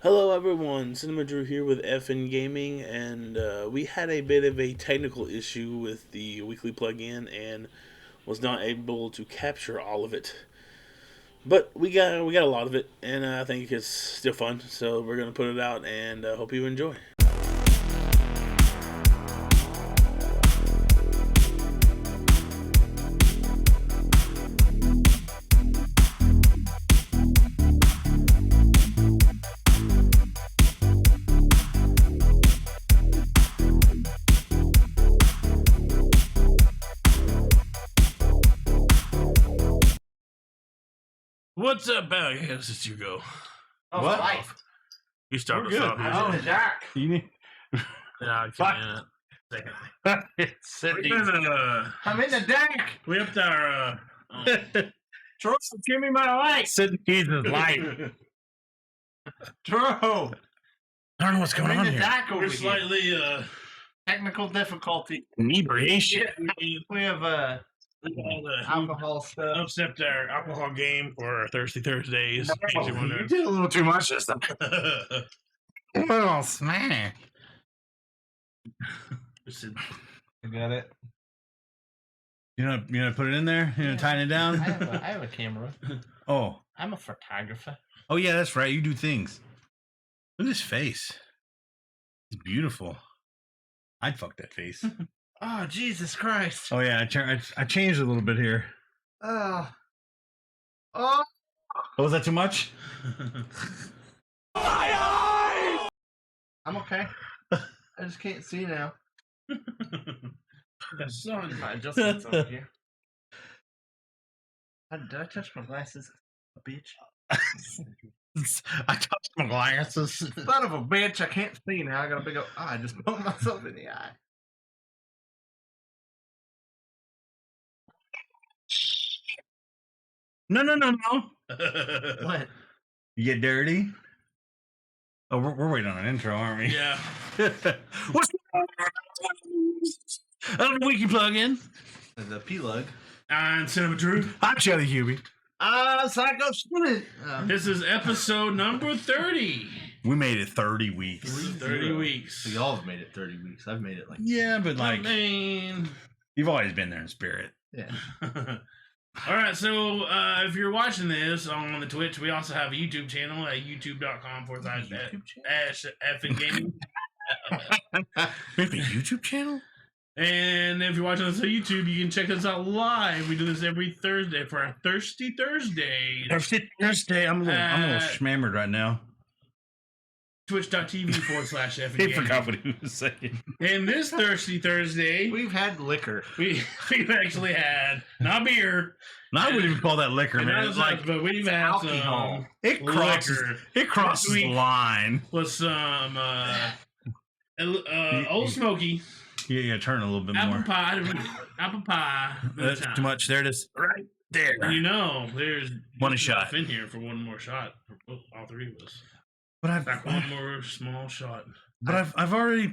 Hello everyone, Cinemadrue here with FN Gaming, and we had a bit of a technical issue with the weekly plugin and was not able to capture all of it. But we got a lot of it, and I think it's still fun, so we're gonna put it out and hope you enjoy. What's up, Bell? I guess it's you go. Oh, What? life. You start We're us good. off. Oh, here. Jack. You need Yeah, I Fuck. can. Second. it's We Sydney. I'm in the deck. We upped our Troy, give me my light. Sydney's his life. Troy. I don't know what's going I'm on in the here. deck over We're here. slightly Technical difficulty. Inebriation. We have alcohol stuff. upset our alcohol game for our Thursty Thursdays. in case you You wonder. did a little too much this time. Oh, smack. I got it. You know, put it in there. You know, tighten it down. I have a camera. Oh, I'm a photographer. oh yeah, that's right. You do things. Look at his face. It's beautiful. I'd fuck that face. Oh, Jesus Christ. Oh yeah, I changed a little bit here. Oh. Oh, was that too much? I'm okay. I just can't see now. The sun. My adjustments over here. Did I touch my glasses? A bitch. I touched my glasses. Son of a bitch, I can't see now. I got a big old eye. I just poked myself in the eye. No. What? You get dirty? Oh, we're waiting on an intro, aren't we? Yeah. What's the wiki plug-in? The P-Lug. I'm Cinemadrue. I'm Jellyhewby. PsychoSid. This is episode number 30. We made it 30 weeks. 30 weeks. So y'all have made it 30 weeks. I've made it like... Yeah, but like, Man. you've always been there in spirit. Yeah. All right, so if you're watching this on the Twitch, we also have a YouTube channel at youtube.com/FN Gaming. We have a YouTube channel? And if you're watching this on YouTube, you can check us out live. We do this every Thursday for our Thursty Thursday. Thursday. I'm a little schmammered right now. Twitch.tv/FN He Gaming. forgot what he was saying. And this Thursty Thursday, We've had liquor. we've actually had not beer, No, I wouldn't even call that liquor, man. It's like but we've had alcohol. it crosses. liquor It crosses the Sweet. line. with some Old Smokey, Yeah, turn a little bit apple more. pie. That's too much. There it is. Right there. You know, there's One just shot. enough in here for one more shot for all three of us. But Like one more small shot. I've already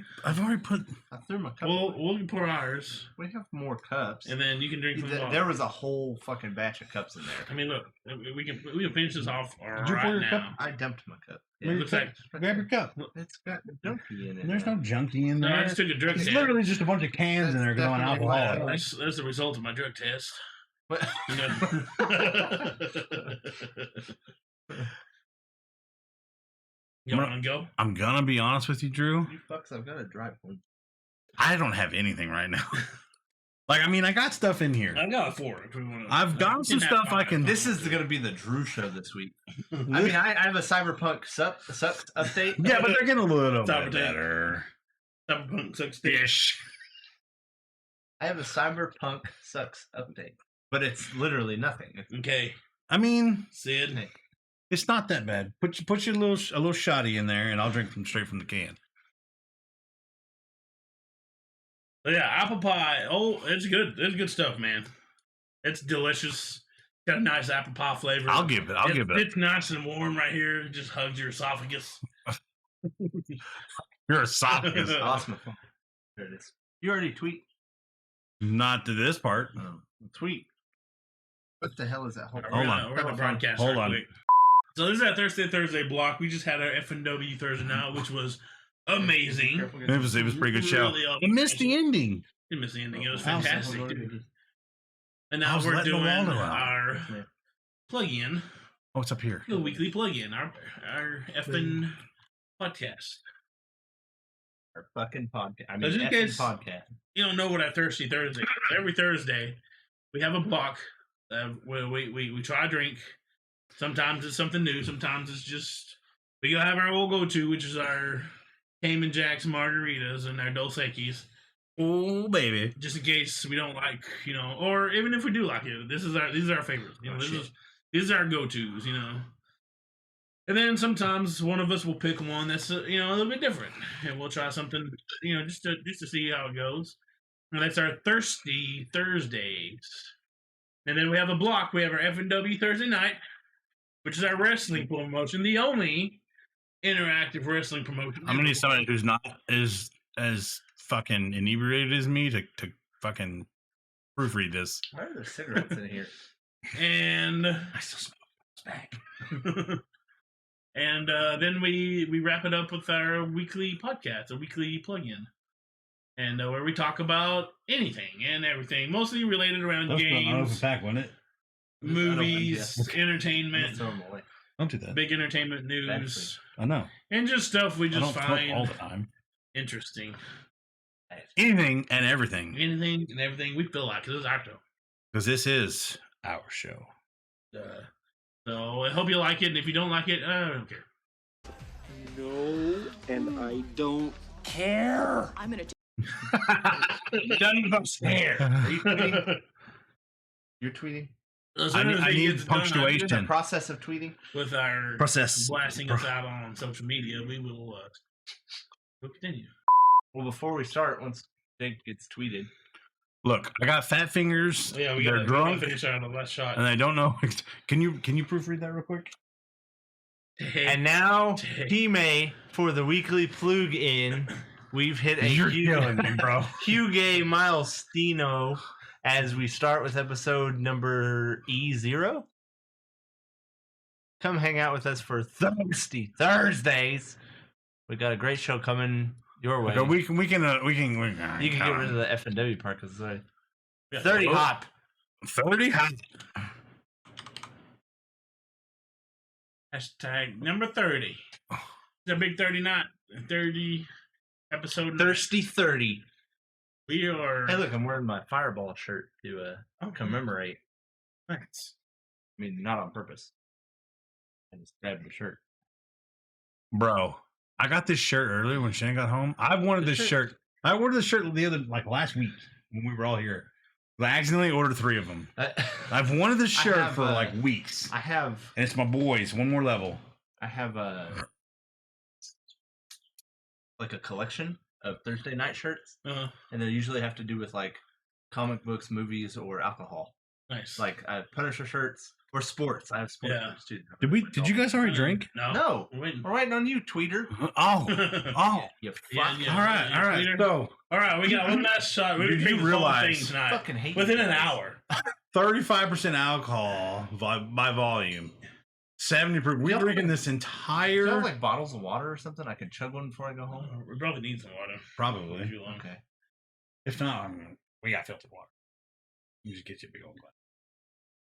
put. I threw my cup. We'll pour ours, We have more cups. and then you can drink from the There bottle. was a whole fucking batch of cups in there. I mean, look, we can finish this off Did you pour right your now. cup? I dumped my cup. It looks like Grab your cup. It's got junkie in it. There's no junkie in no, I there. just took a drug It's test. literally just a bunch of cans in there That's going definitely alcohol. why I That's the result of my drug test. But You know? You want to go? I'm gonna be honest with you, Drew. you fucks, I've got a dry one. I don't have anything right now. Like, I mean, I got stuff in here. I got a fork. If we want to. I've got some stuff I can. This is going to be the Drew show this week. I mean, I have a Cyberpunk sucks update. Yeah, but they're getting a little Cyber bit tape. better. Cyberpunk sucks dick. Ish. I have a Cyberpunk sucks update, but it's literally nothing. Okay, I mean, Sid. it's not that bad. Put your a little shotty in there, and I'll drink them straight from the can. But yeah, apple pie. Oh, it's good. It's good stuff, man. It's delicious. Got a nice apple pie flavor. I'll give it. It's nice and warm right here. It just hugs your esophagus. Your esophagus. Awesome. There it is. You already tweet. Not to this part. Tweet. What the hell is that? Hold on. We're gonna broadcast Hold real on. quick. So this is our Thursday Thursday block. We just had our FNW Thursday Night, which was amazing. It was a pretty good show. Really I missed the ending. You missed the ending. It was Wow. fantastic. And I now was we're letting doing Waldo out. our plug-in, Oh, it's up here. the weekly plug-in, our effing podcast. Our fucking podcast. I Does mean, you effing guys- podcast. You don't know what our Thirsty Thursday is. Every Thursday, we have a block where we try a drink. Sometimes it's something new. Sometimes it's just, we gotta have our old go-to, which is our Caman Jack's margaritas and our Dos Equis. Oh, baby. Just in case we don't like, or even if we do like it, these are our favorites. These are our go-tos, And then sometimes one of us will pick one that's a little bit different, and we'll try something, just to see how it goes. And that's our Thursty Thursdays. And then we have a block. We have our FNW Thursday Night, which is our wrestling promotion, the only interactive wrestling promotion. I'm gonna need somebody who's not as fucking inebriated as me to fucking proofread this. Why are there cigarettes in here? And I still smell back. and then we wrap it up with our weekly podcast, a weekly plug-in, and where we talk about anything and everything, mostly related around games, pack, wasn't it? movies, Let's entertainment, throw them away. Don't do that. big entertainment news, I know. and just stuff we I don't just smoke find all the time. interesting. Anything and everything. Anything and everything we feel like, because it's our show. Because this is our show. So I hope you like it, and if you don't like it, I don't care. No, and I don't care. I'm gonna Don't even stare. Are you tweeting? You're tweeting? As I soon need- as I we need get done punctuation. The process of tweeting? with our Process. blasting us out on social media, we will we'll continue. Well, before we start, once Jake gets tweeted, Look, I got fat fingers. Yeah, we They're gotta drunk, finish out the last shot. and I don't know. Can you proofread that real quick? and now P-May for the weekly plug in. We've hit a bro. huge milestone as we start with episode number E0. Come hang out with us for Thursty Thursdays. We got a great show coming your way. Okay, we can. You can get rid of the FNW part because Yeah. 30 hot. 30 hot. Hashtag number 30. It's a big 30 night. 30 episode. Thursty 30. We are. Hey, look, I'm wearing my Fireball shirt to commemorate. Thanks. I mean, not on purpose. I just grabbed the shirt. Bro, I got this shirt earlier when Shane got home. I've wanted this shirt. I ordered this shirt last week when we were all here. I accidentally ordered 3 of them. I've wanted this shirt have, for weeks. I have And it's my boys. One more level. a collection of Thursday night shirts, Uh, and they usually have to do with comic books, movies, or alcohol. nice. I have Punisher shirts or sports. I have sports Yeah. shirts too. Did you guys already drink? No. No, We're waiting. we're waiting on you, tweeter. Oh. You fuck. Yeah. All right. Peter? So, All right, we got one last shot. We Did you drinking the whole realize- thing tonight Fucking hate within you an guys. hour. 35% alcohol by volume. 70 proof. We're Yep. drinking this Do you entire. have bottles of water or something? I can chug one before I go home. We probably need some water. Probably. Too long. Okay. If not, we got filtered water. You just get you a big old glass.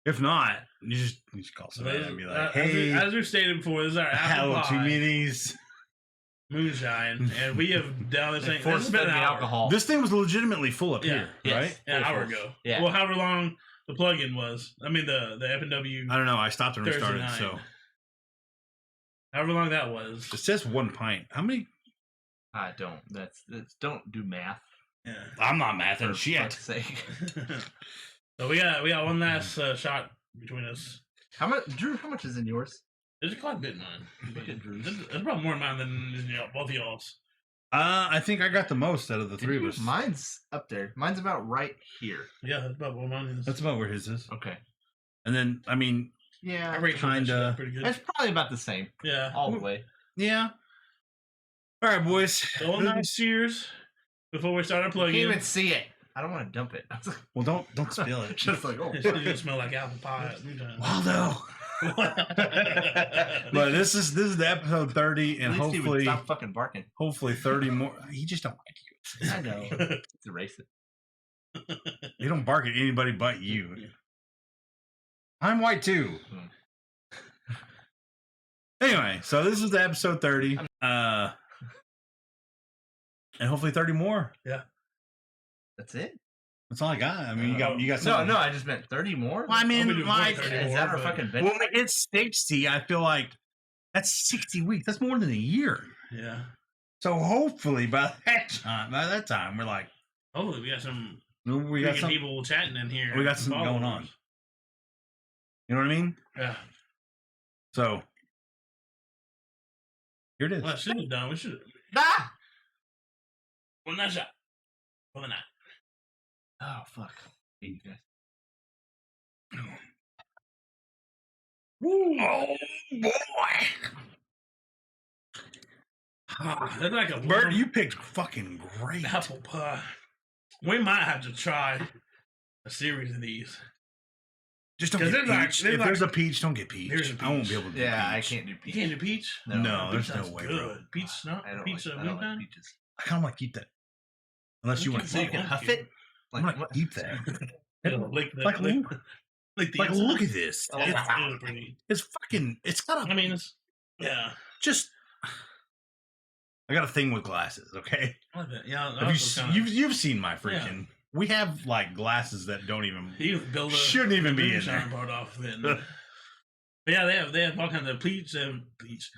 If not, you just call somebody and be like, "Hey, as we stated before, this is our apple hello, 2 pie minis." moonshine, and we have down this thing. This has been Force-fed an me hour. alcohol. This thing was legitimately full up Yeah. here, Yes. right? An Full hour force. ago. Yeah. Well, however long the plug-in was. I mean, the FNW. I don't know. I stopped and Thursday restarted. night. So However long that was. it says 1 pint. How many? I don't. That's don't do math. Yeah. I'm not For mathing shit. fuck's sake. So we got one last shot between us. How much, Drew? How much is in yours? There's quite a bit in mine. Look at Drew's. There's probably more in mine than is in both of y'all's. I think I got the most out of the 3 of us. Mine's up there. Mine's about right here. Yeah, that's about what mine is. That's about where his is. Okay. And then, I mean, I Yeah. rate that shit kinda- pretty good. That's probably about the same Yeah. all the way. yeah. All right, boys. So one last cheers before we start our You plug-in. can't even see it. I don't want to dump it. Well, don't spill it. Just like, oh. It's gonna smell like apple pie. Waldo. But this is the episode 30, and At least he would hopefully stop fucking barking. 30 more. He just don't like you. I know. It's erase it. He don't bark at anybody but you. I'm white too. Anyway, so this is the episode 30. And hopefully 30 more. Yeah. That's it? That's all I got. I mean, you got something. No, I just meant 30 more. Well, I mean, like, is that our fucking benchmark? when we hit 60, I feel like that's 60 weeks. That's more than a year. Yeah. So hopefully by that time, we're like, Hopefully we got some people chatting in here. We got something going on. You know what I mean? Yeah. So here it is. Well, I should have done. We should have. Ah! One night shot. One night. Oh, fuck. You guys. Oh, boy. That's like a Bert, you picked fucking great. apple pie. We might have to try a series of these. Just don't get peach. If there's a peach, don't get peach. There's a peach. I won't be able to do peach. I can't do You peach. can't do peach? No, there's no That's way, good. bro. Peach, no? I don't Peach, like, I don't like Moonshine? peaches. I kind of want to keep that. Unless you want to So you can huff it? I'm Like, going to keep that. Like the Like, look at this. Oh, It's, it's pretty. it's fucking, it's got I a, mean, it's, yeah. just, I got a thing with glasses, okay? I like that. Yeah, You've seen my freaking, we have like glasses that don't even, you build a shouldn't even be in moonshine there. part off then. But yeah, they have all kinds of peach. Peach.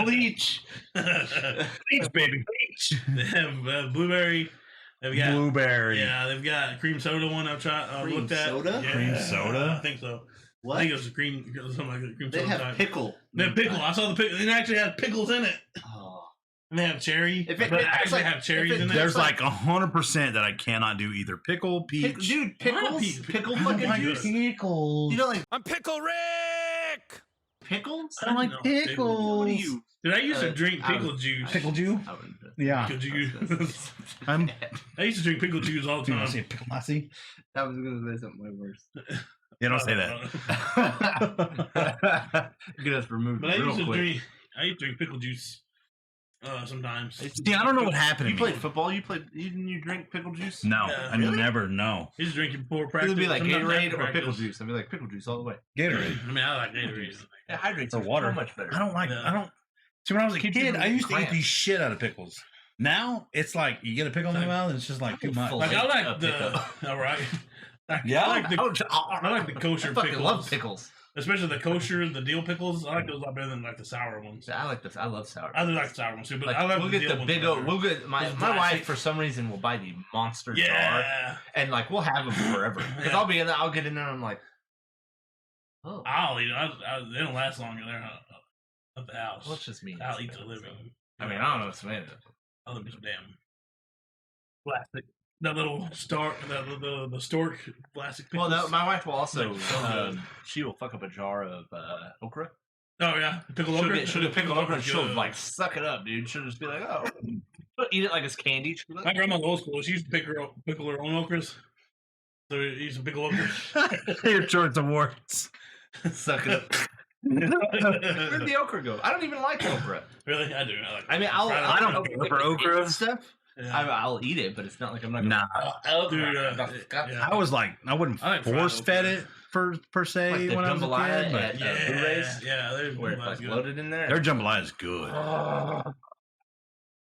bleach. Peach, baby, peach. They have blueberry. They've got Blueberry. Yeah, they've got cream soda one I've tried. Cream Looked at. soda? Yeah, Cream soda? I think so. What? I think it was a cream, something like a cream They soda have type. pickle. They have pickle. I saw the pickle. They actually had pickles in it. Oh. And they have cherry. If it- They it's actually like- have cherries if it- in there. There's like 100% that I cannot do either pickle, peach. Dude, pickles? Pickle I don't fucking like juice? pickles. You don't like I'm Pickle Rick! pickles? I don't like No, pickles. What are you? Dude, I used to drink I pickle was- juice. Pickle Jew? I wouldn't. Yeah. Pickle juice. I'm. I used to drink pickle juice all the You want time. to say pickle lassie? I was gonna say something way worse. Yeah, don't say that. Get us removed But I real used to quick. drink pickle juice sometimes. See, I don't know what happened to You me. played football? Didn't you drink pickle juice? No, Yeah. I Really? never know. I used to drink it before It practice. would be like sometimes Gatorade after or pickle practice. juice. I'd be like pickle juice all the way. Gatorade. I mean, I like Gatorade. Yeah, hydrates Or you water. so much better. I don't like. Yeah. I don't. See, when I was a Keeps you kid, from I used to eat cramps. the shit out of pickles. Now it's like you get a pickle in the mouth, and it's just like too much. Full. Like I Like like a the pickle. all right. Yeah? I like the kosher I fucking pickles. love pickles. Especially the kosher, the dill pickles. I like those a lot better than like the sour ones. I like this. I love sour. I do like the sour ones too, but Like, I love we'll the get dill the ones big better. old. We'll get my Those wife plastic- for some reason will buy the monster jar, Yeah. and like we'll have them forever. Because Yeah. I'll be in there, I'll get in there, and I'm like, oh, I'll eat. They don't last long. They're at the house. well, it's just me. I'll eat the living. I mean, I don't know what's made of. I'll eat some damn plastic. That little stork, the stork plastic. Well, Pickles. no, my wife will also. Like, so good. She will fuck up a jar of okra. Oh yeah, pickle She'll okra. get pickled okra, and she'll Good. like suck it up, dude. She'll just be like, oh, she'll eat it like it's candy. She'll be My like, grandma's old school. She used to pickle her own okras. So we used to pickle okras. Your shorts awards. suck it up. Where'd the okra go? I don't even like okra. Really, I do. I like. I mean, I don't care for okra. stuff. Yeah. I'll eat it, but it's not like I'm not. Nah, Dude, yeah. I was like, I wouldn't I like fried force fed okra. it per se Like the when I was a jambalaya kid, but at- Yeah, Blu-rays? yeah, they're where it's like good. loaded in there. their jambalaya is good.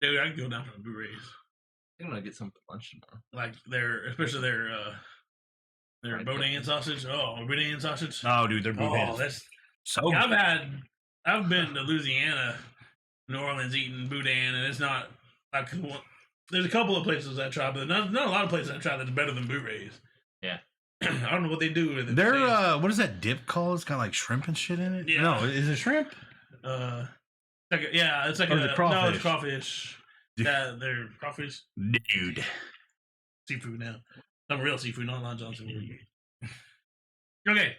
Dude, I can go down for the Blu-rays. I'm gonna get some for lunch tomorrow. Like especially their Fried boudin sausage. Oh, boudin sausage. Oh, dude, they're Oh, good. that's. So good. I've been to Louisiana, New Orleans, eating boudin, and it's not like there's a couple of places I tried, but not a lot of places I tried that's better than Blu-rays. Yeah. I don't know what they do with it. They're what is that dip called? It's got like shrimp and shit in it. Yeah. No, is it shrimp? It's like Or is it no, crawfish? it's crawfish. Yeah, they're crawfish. Dude. Seafood now. Some real seafood, not Long John seafood. Okay,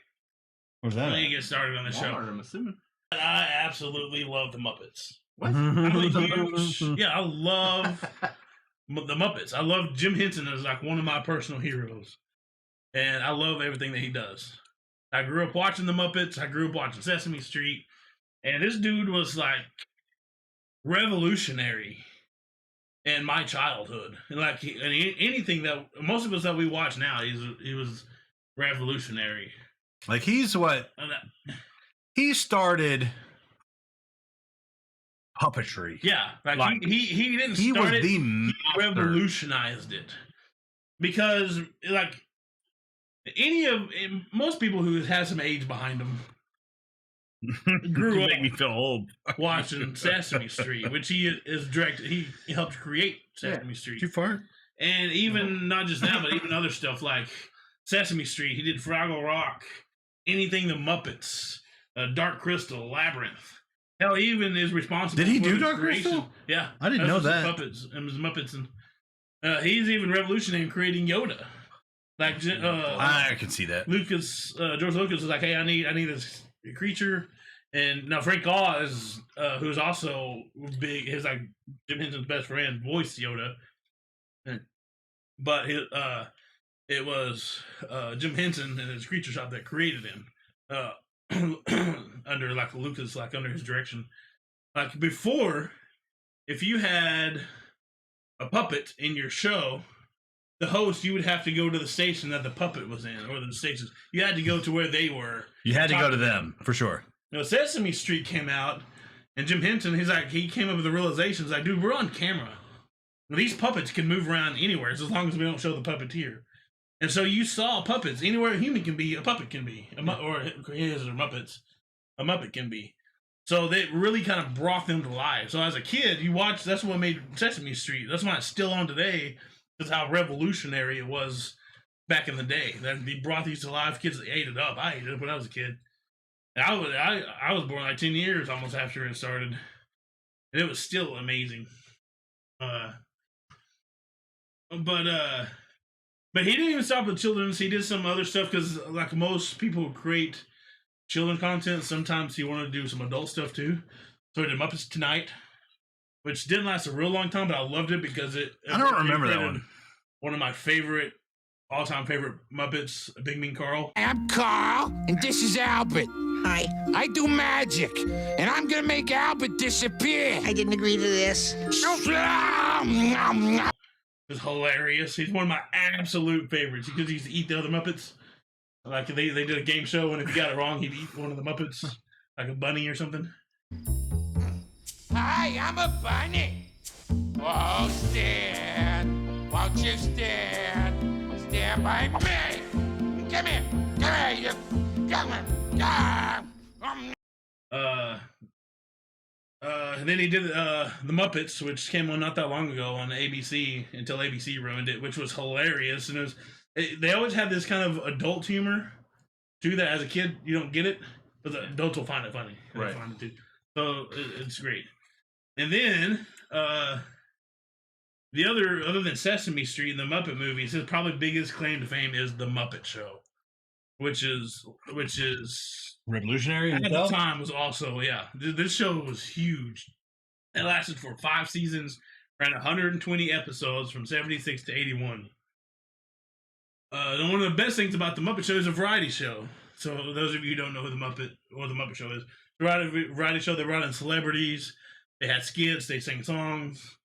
What's let that? me get started on the show. Walmart, I'm assuming. I absolutely love the Muppets. What? I'm a huge, I love the Muppets. I love Jim Henson as like one of my personal heroes, and I love everything that he does. I grew up watching the Muppets. I grew up watching Sesame Street. And this dude was like revolutionary in my childhood. And like anything that most of us that we watch now, he was revolutionary. Like he started puppetry. Yeah, like he didn't start it. He revolutionized it. Because like most people who have some age behind them grew up make me feel old watching Sesame Street, which he helped create Sesame Street. Did you fart? And even not just that, but even other stuff like Sesame Street. He did Fraggle Rock, anything the Muppets, Dark Crystal, Labyrinth. Hell, he even is responsible. Did he for do the Dark creation. Crystal? Yeah, I didn't know that. Muppets, and he's even revolutionary in creating Yoda. Like I can see that. George Lucas was like, "Hey, I need this creature," and now Frank Oz, who's also big, his like Jim Henson's best friend, voiced Yoda, but it was Jim Henson and his creature shop that created him under like Lucas, like under his direction. Like before, if you had a puppet in your show, the host, you would have to go to the station that the puppet was in, or the stations. You had to go to where they were. You had to go to them, for sure. You know, Sesame Street came out, and Jim Henson, he came up with the realization, like, dude, we're on camera. These puppets can move around anywhere, as long as we don't show the puppeteer. And so you saw puppets. Anywhere a human can be, a puppet can be. Or his or Muppets. A Muppet can be. So they really kind of brought them to life. So as a kid, you watched, that's what made Sesame Street. That's why it's still on today. That's how revolutionary it was back in the day. That they brought these to life. Kids ate it up. I ate it up when I was a kid. And I was born like 10 years almost after it started. And it was still amazing. But he didn't even stop with children's. He did some other stuff because, like most people who create children content, sometimes he wanted to do some adult stuff too. So he did Muppets Tonight, which didn't last a real long time, but I loved it because I don't remember that one. One of my all-time favorite Muppets, Big Mean Carl. I'm Carl, and this is Albert. Hi. I do magic, and I'm gonna make Albert disappear. I didn't agree to this. It's hilarious. He's one of my absolute favorites because he used to eat the other Muppets. Like they did a game show, and if he got it wrong, he'd eat one of the Muppets, like a bunny or something. Hi, I'm a bunny. Oh, stand. Won't you stand? Stand by me. Come here. Come here, you. Come on. And then he did the Muppets, which came on not that long ago on ABC until ABC ruined it, which was hilarious. And they always had this kind of adult humor too. That as a kid you don't get it, but the adults will find it funny. Right. Find it too. So it's great. And then the other than Sesame Street and the Muppet movies, his probably biggest claim to fame is the Muppet Show, which is revolutionary at the time was also this show was huge. It lasted for 5 seasons, ran 120 episodes from 76 to 81. And one of the best things about the Muppet Show is a variety show. So those of you who don't know who the Muppet Show is, the variety show, they brought in celebrities, they had skits, they sang songs,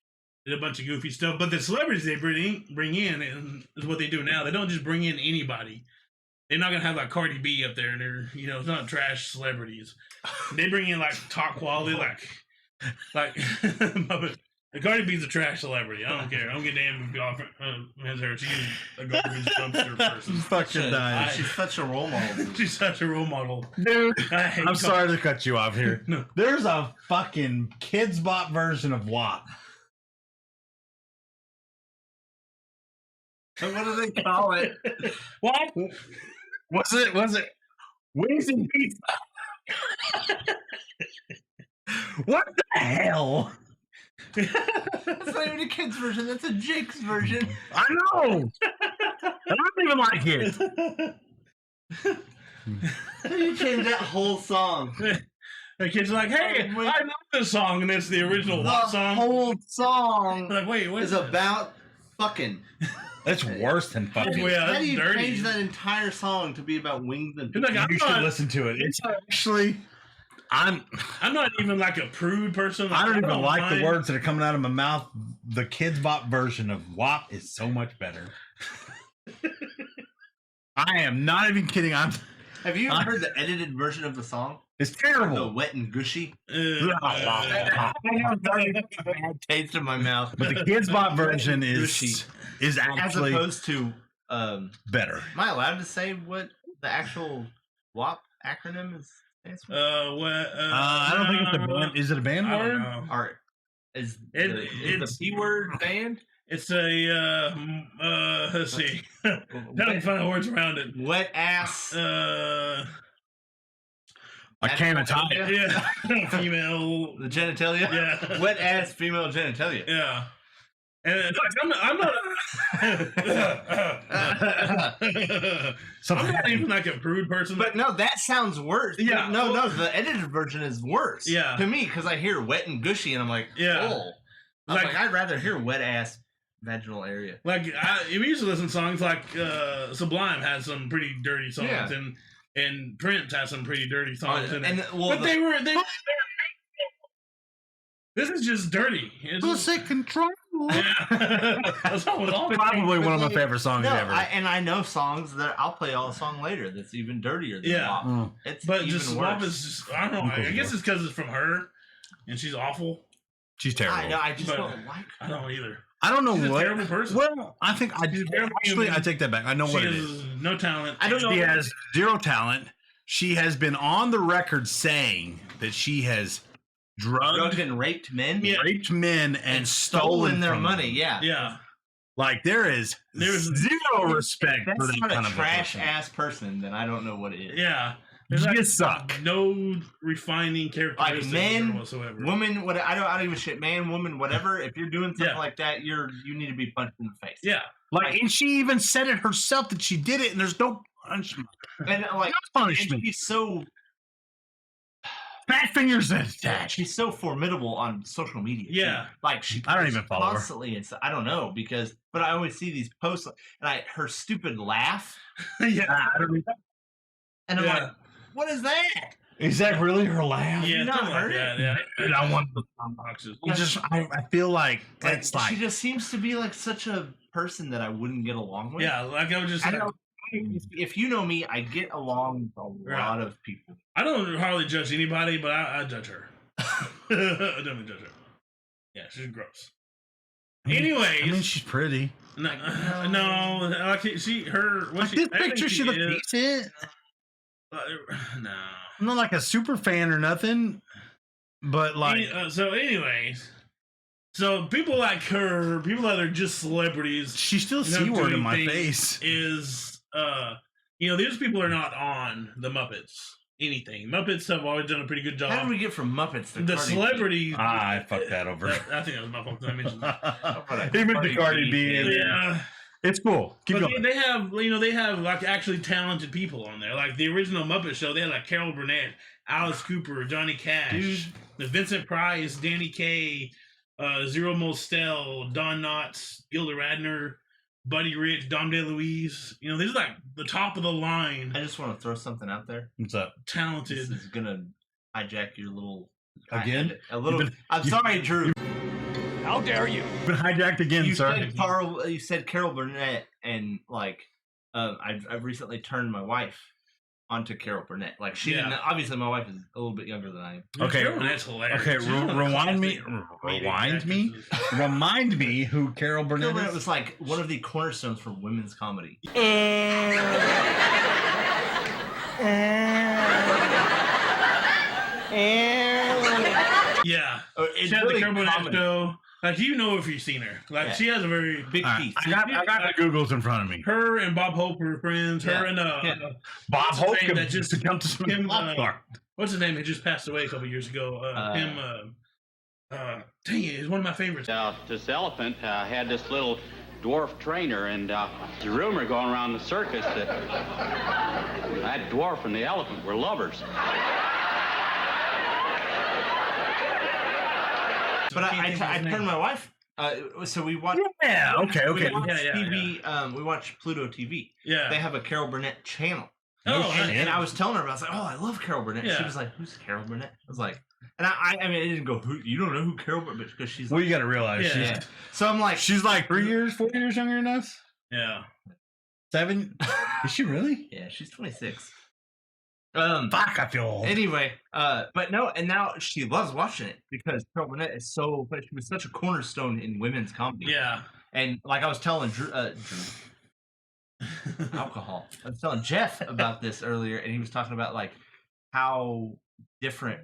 did a bunch of goofy stuff. But the celebrities they bring in is what they do now. They don't just bring in anybody. They're not gonna have like Cardi B up there, and they're it's not trash celebrities. They bring in like top quality, like Muppet. The Cardi B's a trash celebrity. I don't care. I don't give a damn if y'all has her. She's a garbage dumpster person. She's fucking dying. She's such a role model. She's such a role model. Dude, I'm sorry to cut you off here. No. There's a fucking Kids Bop version of WAP. What do they call it? What? Was it Wings and Pizza? What the hell? That's not even a kid's version. That's a Jake's version. I know. I don't even like it. You changed that whole song. The kid's like, hey, I know this song, and it's the original WAP song. The whole song like, wait, what is about fucking. That's worse than fucking. Yeah, How that's do you dirty. change that entire song to be about wings and? Like, You should listen to it. It's actually, I'm not even like a prude person. I don't even like mind. the words that are coming out of my mouth. The Kids Bop version of WAP is so much better. I am not even kidding. Have you ever heard the edited version of the song? It's The terrible. wet and gushy. But Bad taste in my mouth. the Kids Bop version Gushy. is As actually opposed to, better. am I allowed to say what the actual WAP acronym is? I don't think it's a band. Is it a band I don't word? know. Or is It's the P word band? It's a let's see. Trying to find words around it. Wet ass. I can't tie it. Yeah, female. The genitalia. Yeah, Wet ass female genitalia. yeah. And I'm not I'm not even like a prude person. But no, that sounds worse. Yeah. No, the edited version is worse. Yeah. To me, because I hear wet and gushy, and I'm like, Yeah. oh. Like- I'd rather hear wet ass vaginal area. Like we used to listen to songs like Sublime had some pretty dirty songs, Yeah. and Prince had some pretty dirty songs in it. And well, But they were. This is just dirty. It's just, Pussy control. yeah. That song was awful. Probably one of my favorite songs no, ever. I know songs that I'll play all the song later. That's even dirtier than Yeah. WAP. Mm. It's But even just worse. Swamp is just, I don't know. I guess it's because it's from her, and she's awful. She's terrible. I know. I just But don't like her. I don't either. I don't know She's a what. terrible person. Well, I think She's a terrible human. I take that back. I know She what it has is. no talent. I don't know. She has zero talent. She has been on the record saying that she has drugged, and raped men. Yeah. raped men, and stolen their from money. them. Yeah. Yeah. Like there's zero respect That's for that not kind a of trash person. ass person. Then I don't know what it is. Yeah. You suck. No refining characteristics Like men, whatsoever. women, what I don't give a shit. Man, woman, whatever. If you're doing something Yeah. like that, you need to be punched in the face. Yeah. Like, and she even said it herself that she did it, and there's no punishment. And like, No punishment. and she's so Fat fingers attached. she's so formidable on social media. too. Yeah. Like she. I don't even follow her. constantly. And I don't know because, but I always see these posts and her stupid laugh, Yeah. and I'm Yeah. like, what is that? Is that really her laugh? Yeah. not something like heard that. it? Yeah. And I want the Boxes. I feel like it's She like just seems to be like such a person that I wouldn't get along with. Yeah. Like I was just. I don't. If you know me, I get along with a Right. lot of people. I don't hardly judge anybody, but I judge her. I definitely judge her. Yeah, she's gross. Anyways, I mean, she's pretty. no, like her. What Like she, this I think picture, she looks is- decent. No. I'm not like a super fan or nothing, but like So, anyways, so people like her, people that are just celebrities, she's still you know, C-word in doing my things face. is these people are not on the Muppets. Anything Muppets have always done a pretty good job. How did we get from Muppets to The Cardi B? celebrities. I fucked that over. I think that was my fault. 'Cause I mentioned. He meant the Cardi B. Yeah, It's cool. Keep but going. they have like actually talented people on there. Like the original Muppet Show, they had like Carol Burnett, Alice Cooper, Johnny Cash, the Vincent Price, Danny Kaye, Zero Mostel, Don Knotts, Gilda Radner, Buddy Rich, Dom DeLuise. These are like the top of the line, I just want to throw something out there. What's up? This talented. is gonna hijack your little Again? A little. You've been- I'm sorry, Drew. How dare you? Been hijacked again, You sir. said Carl. You said Carol Burnett, and like, I've recently turned my wife onto Carol Burnett. Like she Yeah. didn't. Obviously, my wife is a little bit younger than I am. Okay, Carol Burnett's hilarious. Okay, She's one of the rewind me. classic Rewind comedic me. actresses. Remind me who Carol Carol Burnett Burnett is. was like one of the cornerstones for women's comedy. Yeah. It's She has really the Carol Burnett comedy. show. Like if you've seen her. Like Yeah. she has a very Big All right, teeth. I got the Googles in front of me. her and Bob Hope are friends. Her Yeah. and Yeah. Bob what's his Hope name that just to come to some him, Poplar. what's his name? He just passed away a couple years ago. Dang it, he's one of my favorites. This elephant had this little dwarf trainer, and there's a rumor going around the circus that that dwarf and the elephant were lovers. But I turned my wife So we watch. Yeah. Okay. We Okay. watch Yeah. TV. We watch Pluto TV. Yeah. They have a Carol Burnett channel. Oh, and I was telling her about. I was like, "Oh, I love Carol Burnett." Yeah. She was like, "Who's Carol Burnett?" I was like, and I mean, I didn't go, "Who? You don't know who Carol Burnett?" Because she's. Well, you got to realize Yeah. So I'm like, she's like 4 years younger than us. Yeah. 7? Is she really? yeah, she's 26. Fuck, I feel old. Anyway, but no, and now she loves watching it because Carol Burnett is so. But she was such a cornerstone in women's comedy. Yeah. And like I was telling Drew alcohol. I was telling Jeff about this earlier, and he was talking about like how different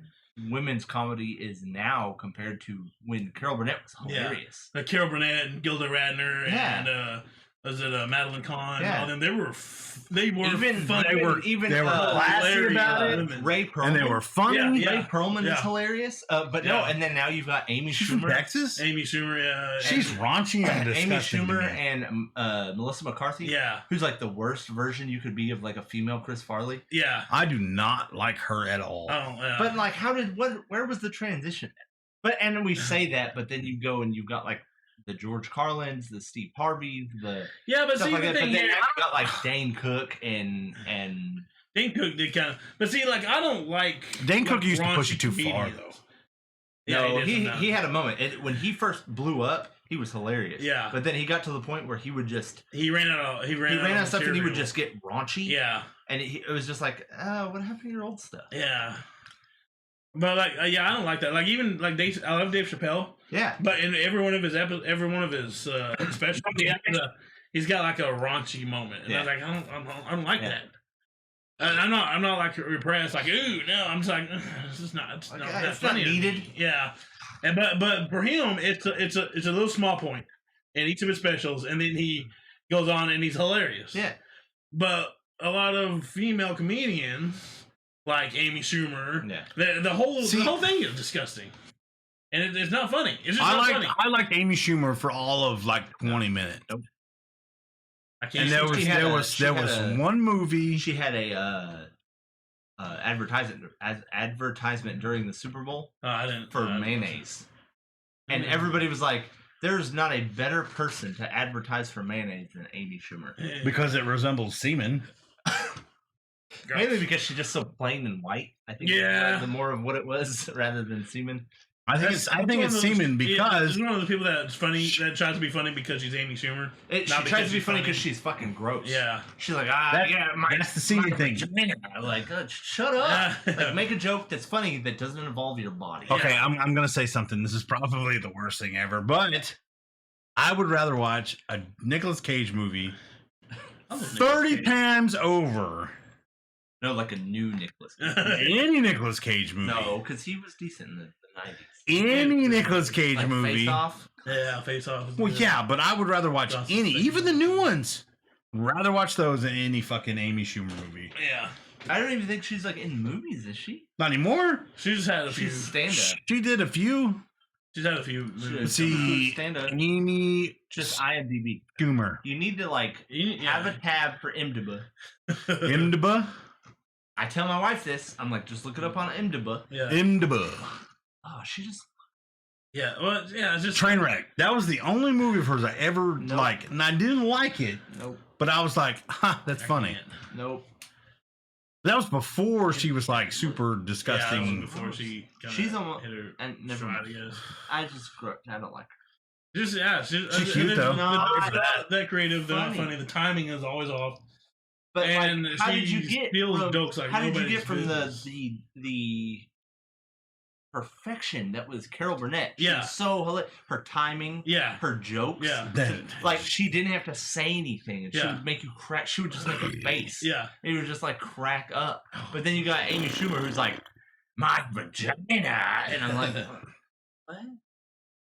women's comedy is now compared to when Carol Burnett was hilarious. Like Carol Burnett and Gilda Radner Yeah. and was it Madeline Kahn? Yeah. All them. They were Even funny. they were classy hilarious about it. women. Ray Perlman. And they were funny. Yeah. Ray Perlman Yeah. is hilarious. But no, Yeah. and then now you've got Amy She's from Schumer. Texas. Amy Schumer. She's raunchy and disgusting. Amy to Schumer me. and Melissa McCarthy. Yeah. Who's like the worst version you could be of like a female Chris Farley. Yeah. I do not like her at all. Oh, yeah. But like, where was the transition? But and we say that, but then you go and you've got like the George Carlins, the Steve Harveys, the yeah, but stuff see like the that. thing But then here, you got like Dane Cook and Dane Cook did kind of, but see, like I don't like Dane Cook like, used to push it too raunchy far, comedians. though. no, did he sometimes. had a moment when he first blew up. He was hilarious. Yeah. But then he got to the point where he would just He ran out of stuff and he would material. just get raunchy. Yeah. And it was just like, oh, what happened to your old stuff? Yeah. But like, yeah, I don't like that. Like even like I love Dave Chappelle, Yeah. but in every one of his specials, he's got like a raunchy moment, and I was like, I don't like that. And I'm not like repressed, like, ooh, no. I'm just like, it's just not, it's not that it's not funny. needed. Yeah. And but for him, it's a little small point in each of his specials, and then he goes on and he's hilarious. Yeah. But a lot of female comedians, like Amy Schumer, Yeah. the whole thing is disgusting, and it's not funny. It's just not funny. I liked Amy Schumer for all of like 20 minutes. I can't. And there was one movie. She had a advertisement during the Super Bowl for mayonnaise, and everybody was like, "There's not a better person to advertise for mayonnaise than Amy Schumer." Because it resembles semen. Maybe because she's just so plain and white. I think the more of what it was rather than semen. I think it's semen because she's one of the people that's funny that tries to be funny because she's Amy Schumer. She tries to be funny because she's fucking gross. Yeah, she's like that's the semen thing. Like, shut up. Like, make a joke that's funny that doesn't involve your body. Okay, I'm gonna say something. This is probably the worst thing ever, but I would rather watch a Nicolas Cage movie 30 times over. No, like a new Nicolas Cage. Any Nicolas Cage movie. No, because he was decent in the 90s. Any Nicolas Cage like movie. Face Off? Yeah, Face Off. Well, yeah, but I would rather watch even the new ones. Rather watch those than any fucking Amy Schumer movie. Yeah. I don't even think she's like in movies, is she? Not anymore. She just had a few. She's stand-up. She did a few. She's had a few. See, stand-up. Amy Just IMDb. Schumer. You need to like have a tab for IMDb. IMDb? I tell my wife this. I'm like, just look it up on IMDb. Yeah. IMDb. Oh, she just. Yeah, well, yeah, it's just Trainwreck. That was the only movie of hers I ever liked, and I didn't like it. Nope. But I was like, that's funny. Nope. That was before she was like super disgusting. Yeah, that was before she's almost. hit her And never mind. I just I don't like her. Just she's cute though. That creative, they're not funny. The timing is always off. But and like, how did you get from, jokes like how did you get from business. the perfection that was Carol Burnett? She Yeah, was so hilarious. Her timing, her jokes, like she didn't have to say anything, and she would make you crack. She would just make a face, it would just like crack up. But then you got Amy Schumer, who's like, "My vagina," and I'm like, what?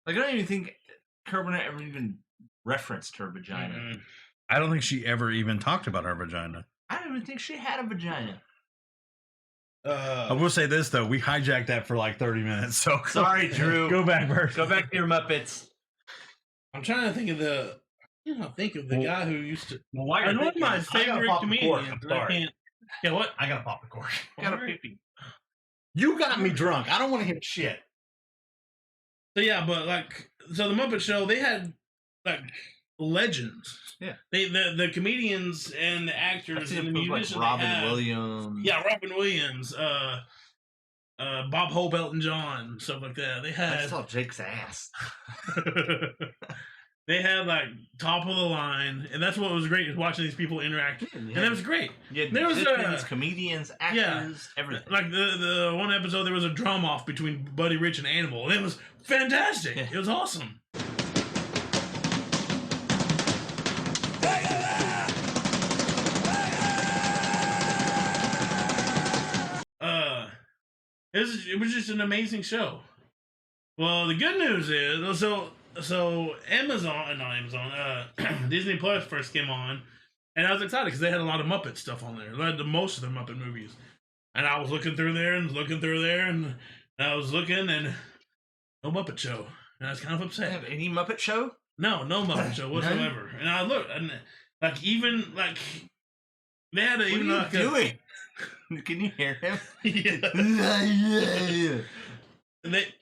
Like, I don't even think Carol Burnett ever even referenced her vagina. Mm-hmm. I don't think she ever even talked about her vagina. I don't even think she had a vagina. I will say this though, we hijacked that for like 30 minutes. So sorry, Drew. Go back first. Go back to your Muppets. I'm trying to think of the guy who used to. Well, one of my favorite comedians. Yeah, what? I gotta pop the cork. Got a pee-pee. You got me drunk. I don't want to hear shit. So yeah, but like so the Muppet Show, they had like legends. Yeah. The comedians and the actors and the musicians. Like Robin Williams. Yeah, Robin Williams. Bob Hope, Elton John, stuff like that. They had. I saw Jake's ass. They had like top of the line, and that's what was great is watching these people interact, and that was great. Yeah, there was comedians, actors, everything. Like the one episode, there was a drum off between Buddy Rich and Animal, and it was fantastic. Yeah. It was awesome. It was just an amazing show. Well, the good news is, so Disney Plus first came on, and I was excited because they had a lot of Muppet stuff on there. They had most of the Muppet movies, and I was looking through there, and I was looking, and no Muppet Show, and I was kind of upset. Have any Muppet Show? No Muppet Show whatsoever. And I looked, and like even like they had a, even like doing. Can you hear him? Yeah. And they.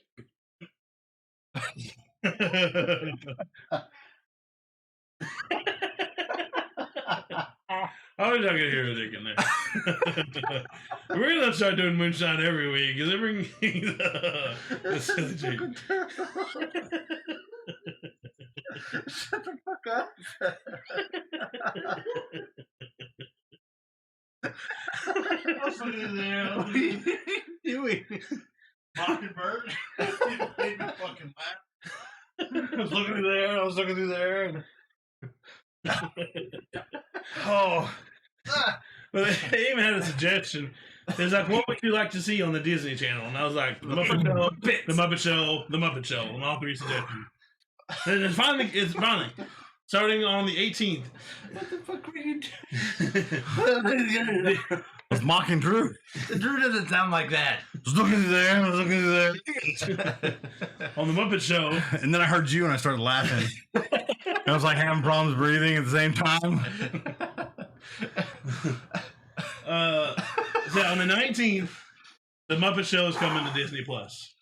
I was not gonna hear a dick in there. We're gonna start doing Moonshine every week because it brings the silly Jake. Shut the fuck up. What are you doing? Mockingbird? Made me fucking laugh. I was looking through there. And... oh. But they even had a suggestion. There's like, what would you like to see on the Disney Channel? And I was like, the Muppet Show, the Muppet Show, and all three suggestions. And it's finally starting on the 18th. What the fuck were you doing? I was mocking Drew. Drew doesn't sound like that. I was looking through there. On the Muppet Show. And then I heard you and I started laughing. I was like having problems breathing at the same time. So on the 19th, the Muppet Show is coming to Disney Plus.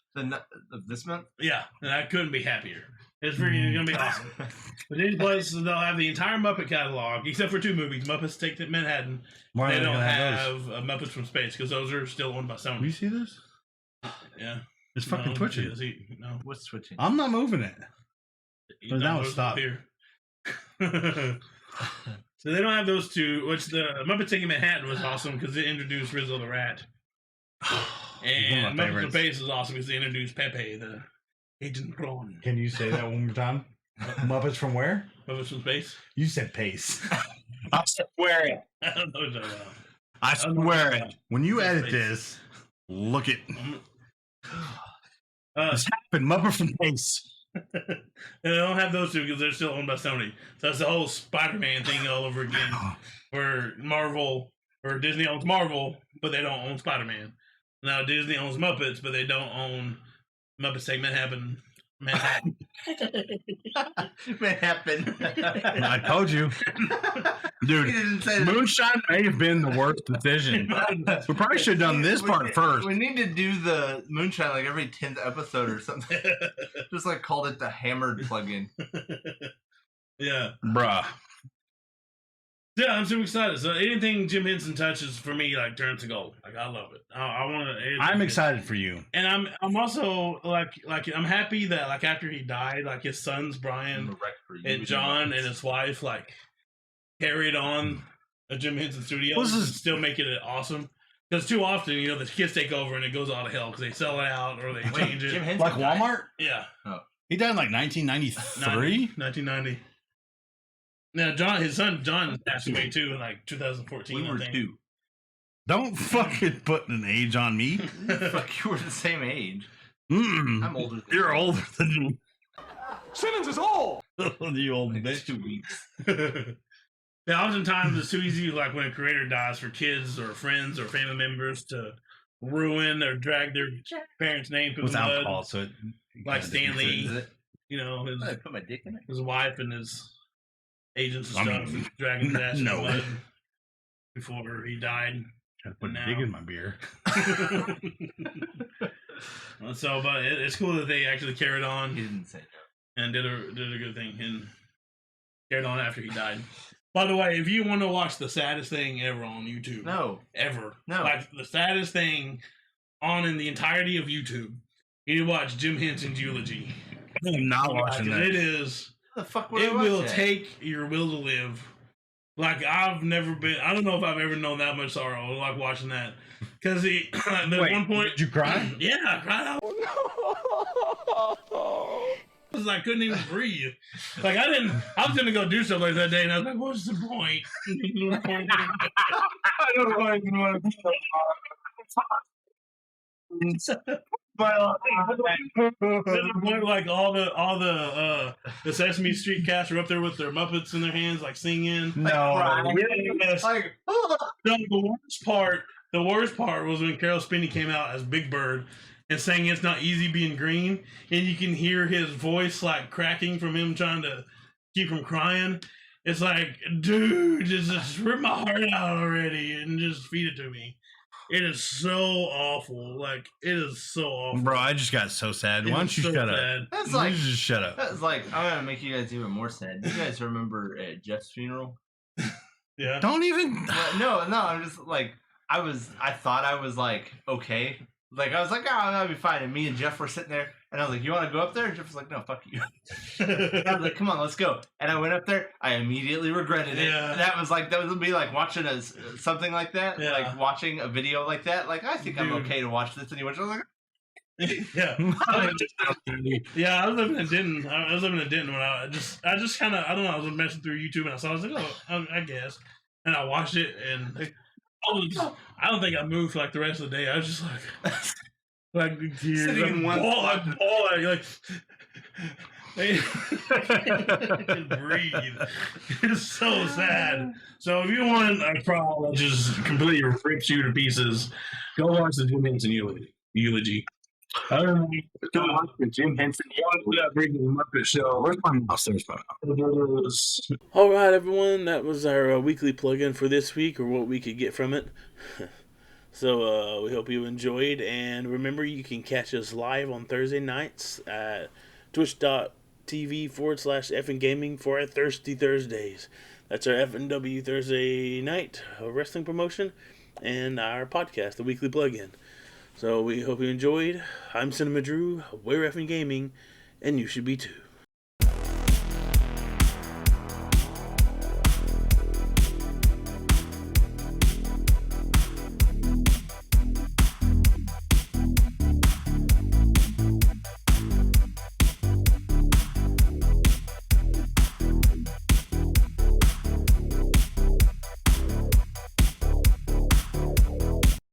This month? Yeah, and I couldn't be happier. It's going to be awesome. The Disney Plus, they'll have the entire Muppet catalog, except for two movies, Muppets Take to Manhattan. Why they don't have Muppets from Space, because those are still owned by Sony. You see this? Yeah. It's fucking twitching. No. What's twitching? I'm not moving it. But now it's stopped. So they don't have those two, which the Muppet Taking Manhattan was awesome because it introduced Rizzo the Rat. And Muppets from Space is awesome because they introduced Pepe, the Agent Clone. Can you say that one more time? Muppets from where? Muppets from Space. You said Pace. I swear it. I don't know what you're talking about. I swear it. When you edit this, look it. This happened. Muppet from Pace. And they don't have those two because they're still owned by Sony. So that's the whole Spider-Man thing all over again. Where Disney owns Marvel, but they don't own Spider-Man. Now Disney owns Muppets, but they don't own Muppets Take Manhattan. Manhattan. I told you. Dude, Moonshine may have been the worst decision. We probably should have done this part first. We need to do the Moonshine like every 10th episode or something. Just like called it the Hammered plugin. Yeah. Bruh. Yeah, I'm super excited. So anything Jim Henson touches for me like turns to gold. Like I love it. I want to. I'm excited for you, and I'm also like I'm happy that like after he died, like his sons Brian and John and his wife like carried on a Jim Henson Studios and still making it awesome. Because too often, the kids take over and it goes all to hell because they sell it out or they change it. Like Walmart? Yeah. Oh. He died in like 1993? 1990. Now, his son John passed away too in like 2014. We were 2. Don't fucking put an age on me. Fuck, you were the same age. I'm older than You're older than me. Simmons is old! You old like bitch. 2 weeks. Yeah, oftentimes it's too easy, like when a creator dies, for kids or friends or family members to ruin or drag their parents' name through with the mud. alcohol, so like Stanley, I put my dick in it. His wife and his agents and stuff, dragging his ass in the mud before he died. Trying to put a dig in my beer. So, but it's cool that they actually carried on. He didn't say and did a good thing and carried on after he died. By the way, if you want to watch the saddest thing ever on YouTube, like the saddest thing on in the entirety of YouTube, you need to watch Jim Henson's eulogy. I'm not watching that. It is. The fuck would it will take your will to live. Like I've never been. I don't know if I've ever known that much sorrow like watching that. Because at one point, did you cry? Yeah, I cried out. Because I couldn't even breathe. Like I was gonna go do something like that day, and I was like, "What's the point?" I don't know. But like all the Sesame Street cast are up there with their Muppets in their hands, like singing. No, the worst part was when Carol Spinney came out as Big Bird and sang "It's Not Easy Being Green," and you can hear his voice like cracking from him trying to keep from crying. It's like, dude, just rip my heart out already and just feed it to me. It is so awful. Like, it is so awful. Bro, I just got so sad. Why don't you shut up? That's like, you just shut up. That's like, I'm going to make you guys even more sad. You guys remember Jeff's funeral? Yeah. Don't even. No, I'm just like, I thought I was like, okay. Like, I was like, oh, I'll be fine. And me and Jeff were sitting there, and I was like, you want to go up there? And Jeff was like, no, fuck you. I was like, come on, let's go. And I went up there. I immediately regretted it. Yeah. That would be like watching something like that. Yeah. Like watching a video like that. Like, I think I'm okay to watch this anyway. So I was like, yeah. Yeah, I was living in Denton. When I just kind of, I don't know, I was messing through YouTube and I saw, I was like, oh, I guess. And I watched it and I don't think I moved for like the rest of the day. I was just like tears. Sitting in one spot. Like breathe. It's so sad. So if you want a problem that just completely rips you to pieces, go watch the Jim Henson eulogy. I don't know. Go watch the Jim Henson Muppet show. Where's my mouse? There's my mouse. All right, everyone. That was our weekly plug-in for this week, or what we could get from it. So we hope you enjoyed, and remember, you can catch us live on Thursday nights at twitch.tv/FN Gaming for our Thursty Thursdays. That's our FNW Thursday Night wrestling promotion and our podcast, the weekly plug-in. So we hope you enjoyed. I'm Cinemadrue, we're FN Gaming, and you should be too.